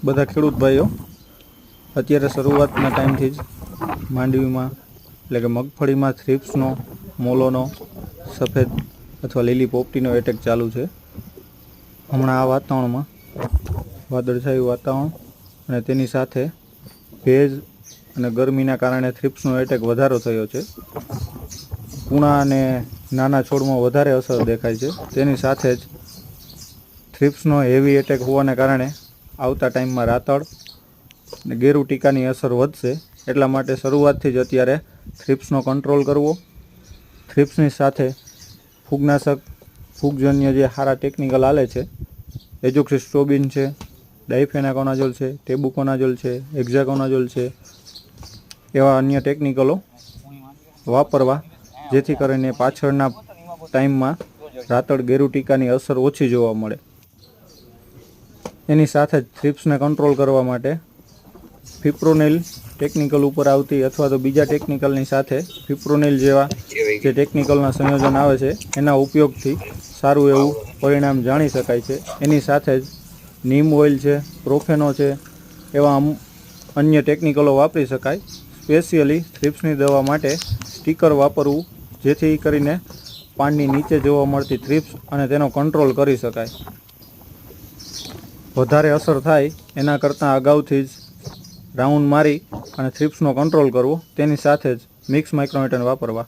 બધા ખેડૂત ભાઈઓ અત્યારે શરૂઆતના ટાઈમથી જ માંડવીમાં એટલે કે મગફળીમાં થ્રિપ્સનો, મોલોનો, સફેદ અથવા લીલી પોપટીનો એટેક ચાલુ છે. હમણાં આ વાતાવરણમાં વાદળછાયું વાતાવરણ અને તેની સાથે ભેજ અને ગરમીના કારણે થ્રિપ્સનો એટેક વધારો થયો છે. કૂણા અને નાના છોડમાં વધારે અસર દેખાય છે. તેની સાથે જ થ્રિપ્સનો હેવી એટેક હોવાને કારણે આવતા ટાઈમમાં રાતળ અને ગેરુ ટીકાની અસર વધશે. એટલા માટે શરૂઆતથી જ અત્યારે થ્રિપ્સનો કંટ્રોલ કરવો. થ્રિપ્સની સાથે ફૂગનાશક, ફૂગજન્ય જે સારા ટેકનિકલ આલે છે, એઝોક્સિસ્ટ્રોબિન છે, ડાયફેનાકોનાઝોલ છે, ટેબુકોનાઝોલ છે, હેક્ઝાકોનાઝોલ છે, એવા અન્ય ટેકનિકલો વાપરવા, જેથી કરીને પાછળના ટાઈમમાં રાતળ ગેરુ ટીકાની અસર ઓછી જોવા મળે. એની સાથે જ થ્રિપ્સને કંટ્રોલ કરવા માટે ફિપ્રોનિલ ટેકનિકલ ઉપર આવતી અથવા તો બીજા ટેકનિકલની સાથે ફિપ્રોનિલ જેવા જે ટેકનિકલના સંયોજન આવે છે એના ઉપયોગથી સારું એવું પરિણામ જાણી શકાય છે. એની સાથે જ નીમ ઓઇલ છે, પ્રોફેનો છે, એવા અન્ય ટેકનિકલો વાપરી શકાય. સ્પેશિયલી થ્રિપ્સની દવા માટે સ્ટીકર વાપરવું, જેથી કરીને પાનની નીચે જોવા મળતી થ્રિપ્સ અને તેનો કંટ્રોલ કરી શકાય. વધારે અસર થાય એના કરતાં અગાઉથી જ રાઉન્ડ મારી અને થ્રિપ્સનો કંટ્રોલ કરવો. તેની સાથે જ મિક્સ માઇક્રોન્યુટ્રન વાપરવા.